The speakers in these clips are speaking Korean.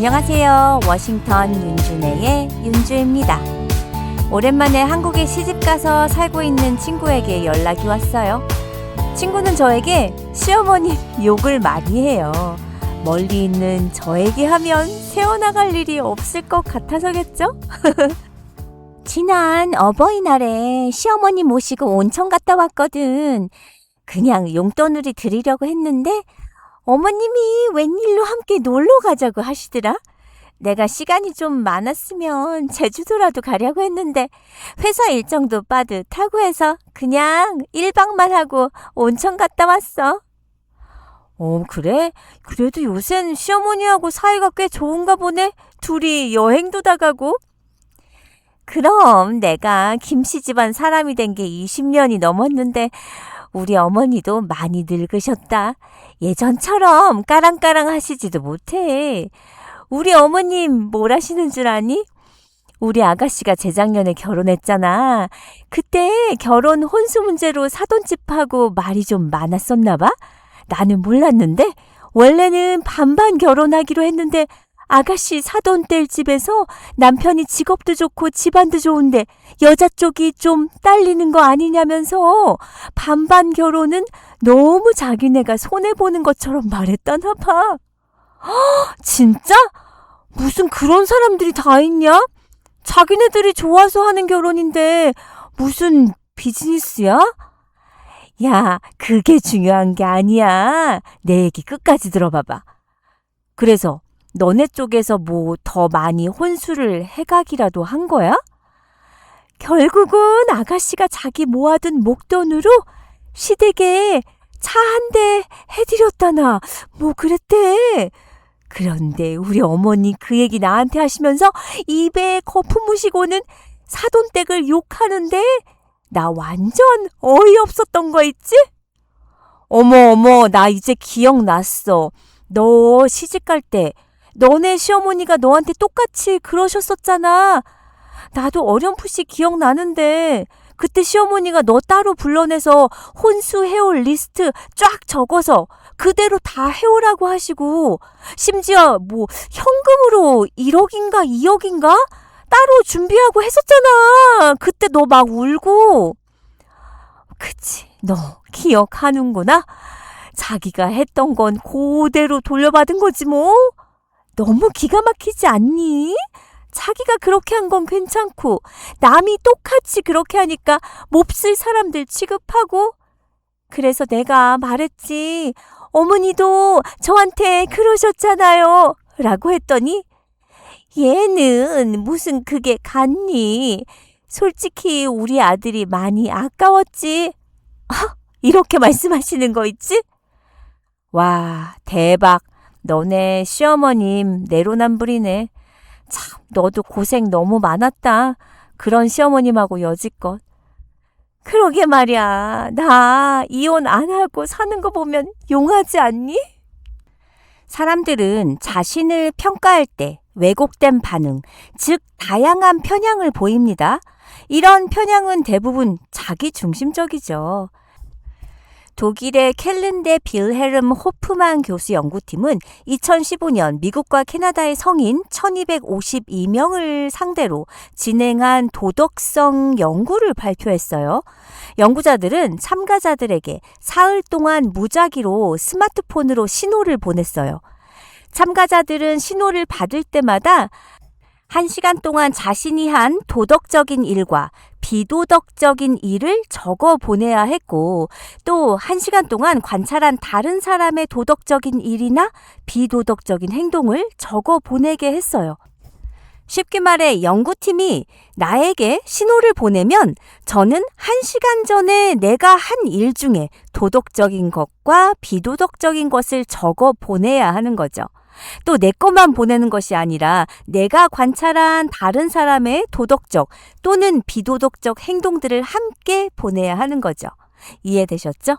안녕하세요. 워싱턴 윤준혜의 윤주입니다. 오랜만에 한국에 시집가서 살고 있는 친구에게 연락이 왔어요. 친구는 저에게 시어머님 욕을 많이 해요. 멀리 있는 저에게 하면 새어나갈 일이 없을 것 같아서겠죠? 지난 어버이날에 시어머님 모시고 온천 갔다 왔거든. 그냥 용돈으로 드리려고 했는데 어머님이 웬일로 함께 놀러 가자고 하시더라. 내가 시간이 좀 많았으면 제주도라도 가려고 했는데 회사 일정도 빠듯하고 해서 그냥 1박만 하고 온천 갔다 왔어. 그래? 그래도 요샌 시어머니하고 사이가 꽤 좋은가 보네. 둘이 여행도 다 가고. 그럼 내가 김씨 집안 사람이 된 게 20년이 넘었는데 우리 어머니도 많이 늙으셨다. 예전처럼 까랑까랑 하시지도 못해. 우리 어머님 뭘 하시는 줄 아니? 우리 아가씨가 재작년에 결혼했잖아. 그때 결혼 혼수 문제로 사돈집하고 말이 좀 많았었나 봐. 나는 몰랐는데 원래는 반반 결혼하기로 했는데 아가씨 사돈댁 집에서 남편이 직업도 좋고 집안도 좋은데 여자 쪽이 좀 딸리는 거 아니냐면서 반반 결혼은 너무 자기네가 손해보는 것처럼 말했다나 봐. 진짜? 무슨 그런 사람들이 다 있냐? 자기네들이 좋아서 하는 결혼인데 무슨 비즈니스야? 야, 그게 중요한 게 아니야. 내 얘기 끝까지 들어봐봐. 그래서 너네 쪽에서 뭐 더 많이 혼수를 해가기라도 한 거야? 결국은 아가씨가 자기 모아둔 목돈으로 시댁에 차 한 대 해드렸다나 뭐 그랬대. 그런데 우리 어머니 그 얘기 나한테 하시면서 입에 거품 무시고는 사돈댁을 욕하는데 나 완전 어이없었던 거 있지? 어머, 나 이제 기억났어. 너 시집갈 때 너네 시어머니가 너한테 똑같이 그러셨었잖아. 나도 어렴풋이 기억나는데 그때 시어머니가 너 따로 불러내서 혼수 해올 리스트 쫙 적어서 그대로 다 해오라고 하시고 심지어 뭐 현금으로 1억인가 2억인가 따로 준비하고 했었잖아. 그때 너 막 울고. 그치, 너 기억하는구나. 자기가 했던 건 그대로 돌려받은 거지 뭐. 너무 기가 막히지 않니? 자기가 그렇게 한 건 괜찮고 남이 똑같이 그렇게 하니까 몹쓸 사람들 취급하고. 그래서 내가 말했지. 어머니도 저한테 그러셨잖아요. 라고 했더니 얘는 무슨 그게 같니? 솔직히 우리 아들이 많이 아까웠지. 이렇게 말씀하시는 거 있지? 와, 대박. 너네 시어머님 내로남불이네. 참, 너도 고생 너무 많았다. 그런 시어머님하고 여지껏. 그러게 말이야. 나 이혼 안 하고 사는 거 보면 용하지 않니? 사람들은 자신을 평가할 때 왜곡된 반응, 즉 다양한 편향을 보입니다. 이런 편향은 대부분 자기중심적이죠. 독일의 켈른대 빌헤름 호프만 교수 연구팀은 2015년 미국과 캐나다의 성인 1252명을 상대로 진행한 도덕성 연구를 발표했어요. 연구자들은 참가자들에게 사흘 동안 무작위로 스마트폰으로 신호를 보냈어요. 참가자들은 신호를 받을 때마다 1시간 동안 자신이 한 도덕적인 일과 비도덕적인 일을 적어 보내야 했고 또 1시간 동안 관찰한 다른 사람의 도덕적인 일이나 비도덕적인 행동을 적어 보내게 했어요. 쉽게 말해 연구팀이 나에게 신호를 보내면 저는 1시간 전에 내가 한 일 중에 도덕적인 것과 비도덕적인 것을 적어 보내야 하는 거죠. 또 내 것만 보내는 것이 아니라 내가 관찰한 다른 사람의 도덕적 또는 비도덕적 행동들을 함께 보내야 하는 거죠. 이해되셨죠?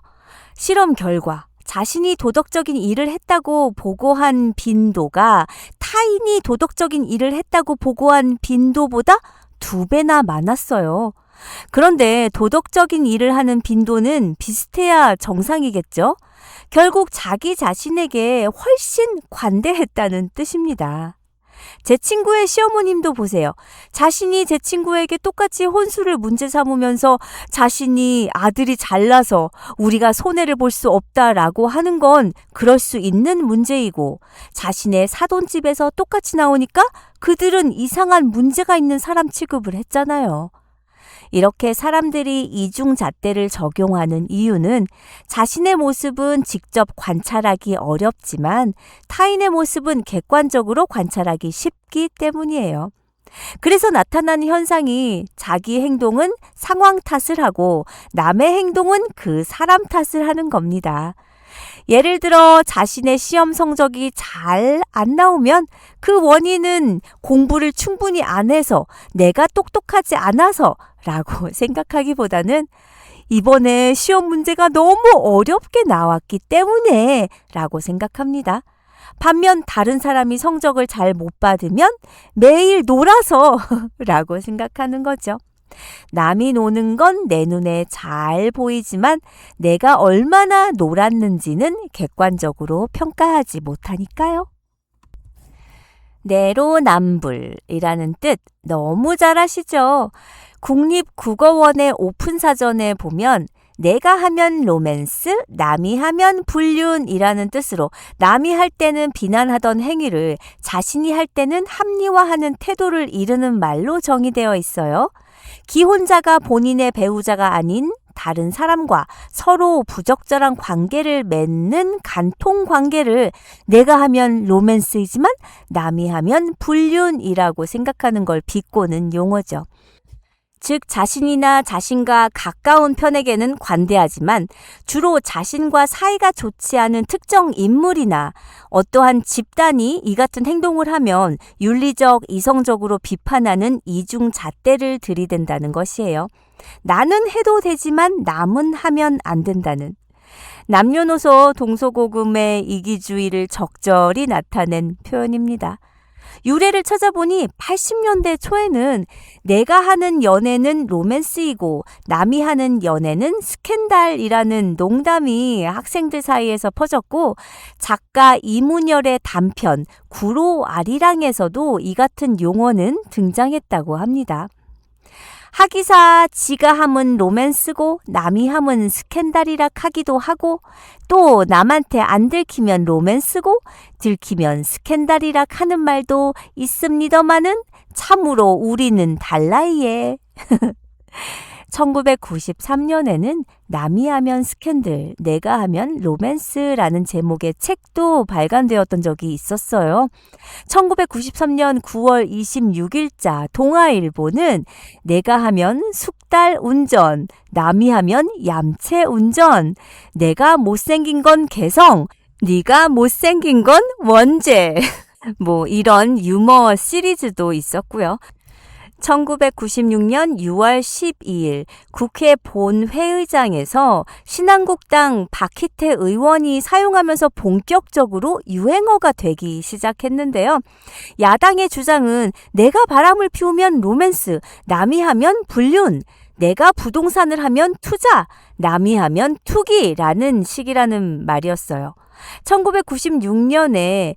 실험 결과 자신이 도덕적인 일을 했다고 보고한 빈도가 타인이 도덕적인 일을 했다고 보고한 빈도보다 2배나 많았어요. 그런데 도덕적인 일을 하는 빈도는 비슷해야 정상이겠죠? 결국 자기 자신에게 훨씬 관대했다는 뜻입니다. 제 친구의 시어머님도 보세요. 자신이 제 친구에게 똑같이 혼수를 문제 삼으면서 자신이 아들이 잘나서 우리가 손해를 볼 수 없다라고 하는 건 그럴 수 있는 문제이고, 자신의 사돈집에서 똑같이 나오니까 그들은 이상한 문제가 있는 사람 취급을 했잖아요. 이렇게 사람들이 이중잣대를 적용하는 이유는 자신의 모습은 직접 관찰하기 어렵지만 타인의 모습은 객관적으로 관찰하기 쉽기 때문이에요. 그래서 나타나는 현상이 자기 행동은 상황 탓을 하고 남의 행동은 그 사람 탓을 하는 겁니다. 예를 들어 자신의 시험 성적이 잘 안 나오면 그 원인은 공부를 충분히 안 해서, 내가 똑똑하지 않아서 라고 생각하기보다는 이번에 시험 문제가 너무 어렵게 나왔기 때문에 라고 생각합니다. 반면 다른 사람이 성적을 잘 못 받으면 매일 놀아서 라고 생각하는 거죠. 남이 노는 건 내 눈에 잘 보이지만 내가 얼마나 놀았는지는 객관적으로 평가하지 못하니까요. 내로남불이라는 뜻 너무 잘 아시죠? 국립국어원의 오픈사전에 보면 내가 하면 로맨스, 남이 하면 불륜이라는 뜻으로 남이 할 때는 비난하던 행위를 자신이 할 때는 합리화하는 태도를 이르는 말로 정의되어 있어요. 기혼자가 본인의 배우자가 아닌 다른 사람과 서로 부적절한 관계를 맺는 간통 관계를 내가 하면 로맨스이지만 남이 하면 불륜이라고 생각하는 걸 비꼬는 용어죠. 즉 자신이나 자신과 가까운 편에게는 관대하지만 주로 자신과 사이가 좋지 않은 특정 인물이나 어떠한 집단이 이 같은 행동을 하면 윤리적, 이성적으로 비판하는 이중잣대를 들이댄다는 것이에요. 나는 해도 되지만 남은 하면 안 된다는, 남녀노소 동서고금의 이기주의를 적절히 나타낸 표현입니다. 유래를 찾아보니 80년대 초에는 내가 하는 연애는 로맨스이고 남이 하는 연애는 스캔들이라는 농담이 학생들 사이에서 퍼졌고, 작가 이문열의 단편 구로아리랑에서도 이 같은 용어는 등장했다고 합니다. 하기사 지가 함은 로맨스고 남이 함은 스캔들이라 하기도 하고, 또 남한테 안 들키면 로맨스고 들키면 스캔들이라 하는 말도 있습니다마는 참으로 우리는 달라이에. 1993년에는 남이 하면 스캔들, 내가 하면 로맨스라는 제목의 책도 발간되었던 적이 있었어요. 1993년 9월 26일자 동아일보는 내가 하면 숙달 운전, 남이 하면 얌체 운전, 내가 못생긴 건 개성, 네가 못생긴 건 원죄. 뭐 이런 유머 시리즈도 있었고요. 1996년 6월 12일 국회 본회의장에서 신한국당 박희태 의원이 사용하면서 본격적으로 유행어가 되기 시작했는데요. 야당의 주장은 내가 바람을 피우면 로맨스, 남이 하면 불륜, 내가 부동산을 하면 투자, 남이 하면 투기라는 식이라는 말이었어요. 1996년에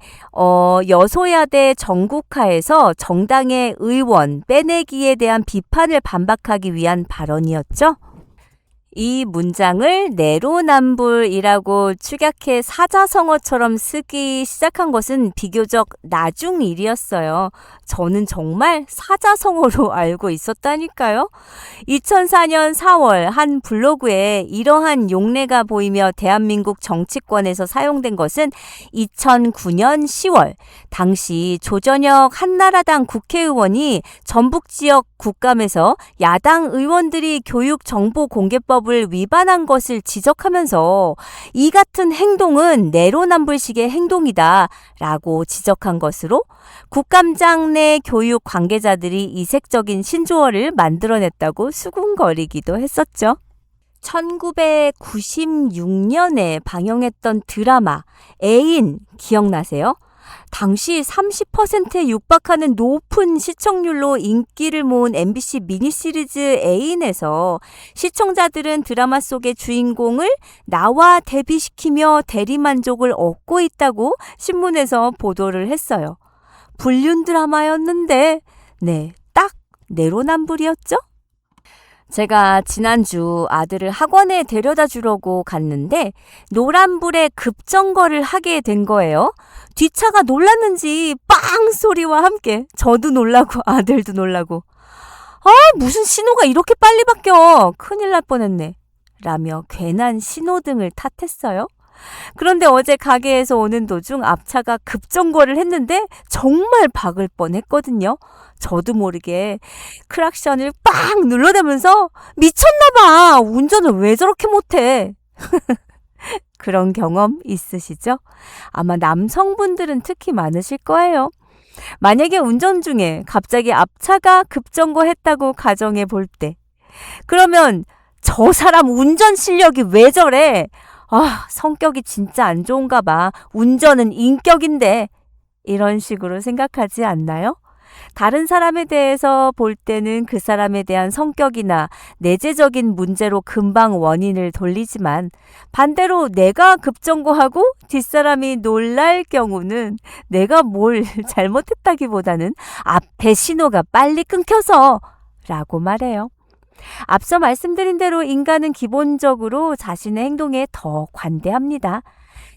여소야대 정국화에서 정당의 의원 빼내기에 대한 비판을 반박하기 위한 발언이었죠. 이 문장을 내로남불이라고 축약해 사자성어처럼 쓰기 시작한 것은 비교적 나중 일이었어요. 저는 정말 사자성어로 알고 있었다니까요. 2004년 4월 한 블로그에 이러한 용례가 보이며 대한민국 정치권에서 사용된 것은 2009년 10월 당시 조전혁 한나라당 국회의원이 전북지역 국감에서 야당 의원들이 교육정보공개법을 위반한 것을 지적하면서 이 같은 행동은 내로남불식의 행동이다 라고 지적한 것으로 국감장 내 교육 관계자들이 이색적인 신조어를 만들어냈다고 수군거리기도 했었죠. 1996년에 방영했던 드라마 애인 기억나세요? 당시 30%에 육박하는 높은 시청률로 인기를 모은 MBC 미니시리즈 애인에서 시청자들은 드라마 속의 주인공을 나와 대비시키며 대리만족을 얻고 있다고 신문에서 보도를 했어요. 불륜 드라마였는데, 네, 딱 내로남불이었죠? 제가 지난주 아들을 학원에 데려다 주려고 갔는데 노란불에 급정거를 하게 된 거예요. 뒷차가 놀랐는지 빵 소리와 함께 저도 놀라고 아들도 놀라고 무슨 신호가 이렇게 빨리 바뀌어. 큰일 날 뻔했네. 라며 괜한 신호등을 탓했어요. 그런데 어제 가게에서 오는 도중 앞차가 급정거를 했는데 정말 박을 뻔했거든요. 저도 모르게 크락션을 빵 눌러대면서 미쳤나봐. 운전을 왜 저렇게 못해. 그런 경험 있으시죠? 아마 남성분들은 특히 많으실 거예요. 만약에 운전 중에 갑자기 앞차가 급정거했다고 가정해 볼 때, 그러면 저 사람 운전 실력이 왜 저래? 성격이 진짜 안 좋은가 봐. 운전은 인격인데. 이런 식으로 생각하지 않나요? 다른 사람에 대해서 볼 때는 그 사람에 대한 성격이나 내재적인 문제로 금방 원인을 돌리지만 반대로 내가 급정거하고 뒷사람이 놀랄 경우는 내가 뭘 잘못했다기보다는 앞에 신호가 빨리 끊겨서 라고 말해요. 앞서 말씀드린 대로 인간은 기본적으로 자신의 행동에 더 관대합니다.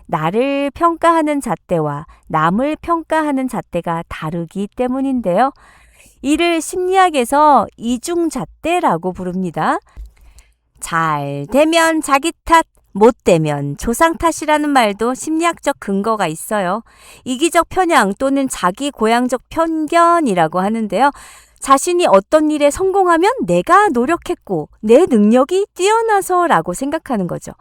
나를 평가하는 잣대와 남을 평가하는 잣대가 다르기 때문인데요. 이를 심리학에서 이중잣대라고 부릅니다. 잘 되면 자기 탓, 못 되면 조상 탓이라는 말도 심리학적 근거가 있어요. 이기적 편향 또는 자기 고양적 편견이라고 하는데요. 자신이 어떤 일에 성공하면 내가 노력했고 내 능력이 뛰어나서라고 생각하는 거죠.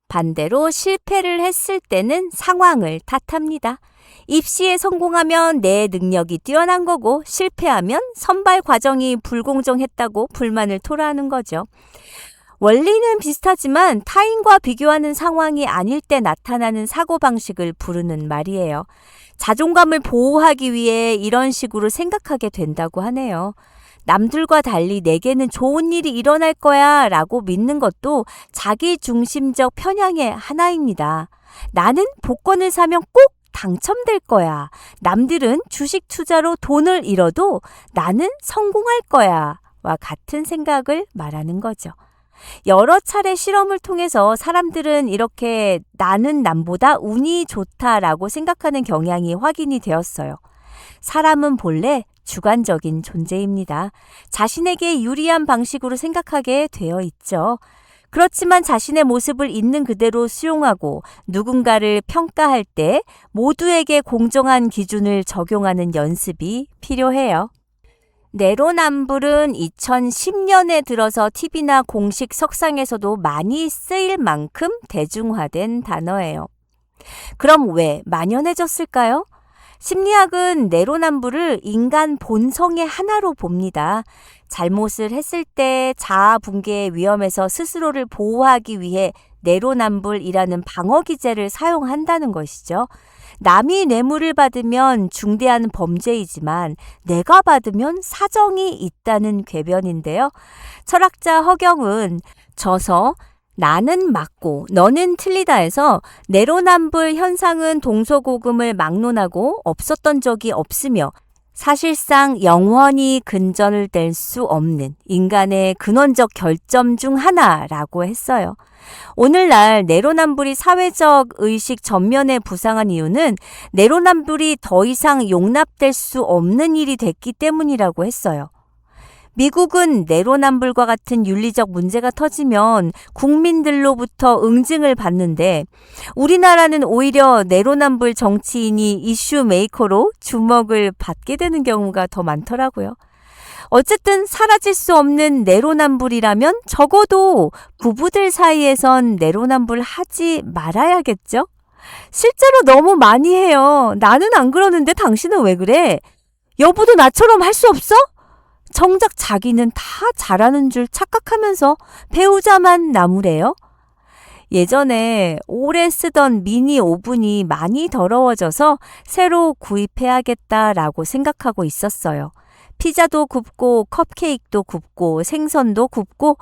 반대로 실패를 했을 때는 상황을 탓합니다. 입시에 성공하면 내 능력이 뛰어난 거고 실패하면 선발 과정이 불공정했다고 불만을 토로하는 거죠. 원리는 비슷하지만 타인과 비교하는 상황이 아닐 때 나타나는 사고방식을 부르는 말이에요. 자존감을 보호하기 위해 이런 식으로 생각하게 된다고 하네요. 남들과 달리 내게는 좋은 일이 일어날 거야 라고 믿는 것도 자기중심적 편향의 하나입니다. 나는 복권을 사면 꼭 당첨될 거야. 남들은 주식 투자로 돈을 잃어도 나는 성공할 거야. 와 같은 생각을 말하는 거죠. 여러 차례 실험을 통해서 사람들은 이렇게 나는 남보다 운이 좋다라고 생각하는 경향이 확인이 되었어요. 사람은 본래 주관적인 존재입니다. 자신에게 유리한 방식으로 생각하게 되어 있죠. 그렇지만 자신의 모습을 있는 그대로 수용하고 누군가를 평가할 때 모두에게 공정한 기준을 적용하는 연습이 필요해요. 내로남불은 2010년에 들어서 TV나 공식 석상에서도 많이 쓰일 만큼 대중화된 단어예요. 그럼 왜 만연해졌을까요? 심리학은 내로남불을 인간 본성의 하나로 봅니다. 잘못을 했을 때 자아 붕괴의 위험에서 스스로를 보호하기 위해 내로남불이라는 방어 기제를 사용한다는 것이죠. 남이 뇌물을 받으면 중대한 범죄이지만 내가 받으면 사정이 있다는 궤변인데요. 철학자 허경은 져서 나는 맞고 너는 틀리다에서 내로남불 현상은 동서고금을 막론하고 없었던 적이 없으며 사실상 영원히 근절될 수 없는 인간의 근원적 결점 중 하나라고 했어요. 오늘날 내로남불이 사회적 의식 전면에 부상한 이유는 내로남불이 더 이상 용납될 수 없는 일이 됐기 때문이라고 했어요. 미국은 내로남불과 같은 윤리적 문제가 터지면 국민들로부터 응징을 받는데 우리나라는 오히려 내로남불 정치인이 이슈 메이커로 주목을 받게 되는 경우가 더 많더라고요. 어쨌든 사라질 수 없는 내로남불이라면 적어도 부부들 사이에선 내로남불 하지 말아야겠죠? 실제로 너무 많이 해요. 나는 안 그러는데 당신은 왜 그래? 여보도 나처럼 할 수 없어? 정작 자기는 다 잘하는 줄 착각하면서 배우자만 나무래요. 예전에 오래 쓰던 미니 오븐이 많이 더러워져서 새로 구입해야겠다라고 생각하고 있었어요. 피자도 굽고 컵케이크도 굽고 생선도 굽고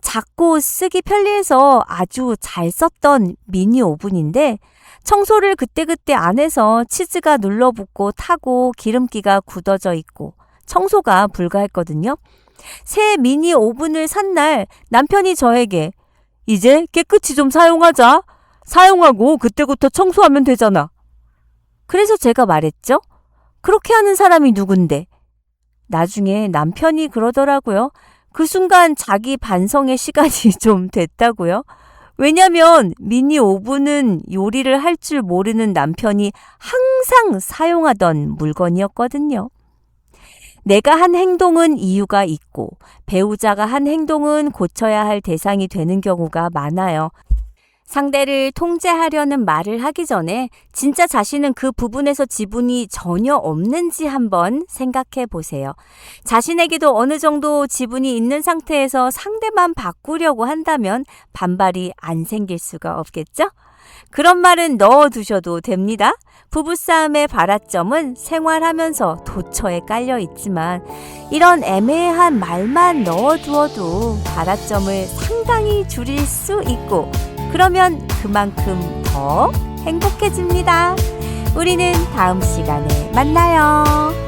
작고 쓰기 편리해서 아주 잘 썼던 미니 오븐인데 청소를 그때그때 안 해서 치즈가 눌러붙고 타고 기름기가 굳어져 있고 청소가 불가했거든요. 새 미니 오븐을 산 날 남편이 저에게 이제 깨끗이 좀 사용하자. 사용하고 그때부터 청소하면 되잖아. 그래서 제가 말했죠. 그렇게 하는 사람이 누군데? 나중에 남편이 그러더라고요. 그 순간 자기 반성의 시간이 좀 됐다고요. 왜냐면 미니 오븐은 요리를 할 줄 모르는 남편이 항상 사용하던 물건이었거든요. 내가 한 행동은 이유가 있고 배우자가 한 행동은 고쳐야 할 대상이 되는 경우가 많아요. 상대를 통제하려는 말을 하기 전에 진짜 자신은 그 부분에서 지분이 전혀 없는지 한번 생각해 보세요. 자신에게도 어느 정도 지분이 있는 상태에서 상대만 바꾸려고 한다면 반발이 안 생길 수가 없겠죠? 그런 말은 넣어두셔도 됩니다. 부부싸움의 발화점은 생활하면서 도처에 깔려 있지만 이런 애매한 말만 넣어두어도 발화점을 상당히 줄일 수 있고 그러면 그만큼 더 행복해집니다. 우리는 다음 시간에 만나요.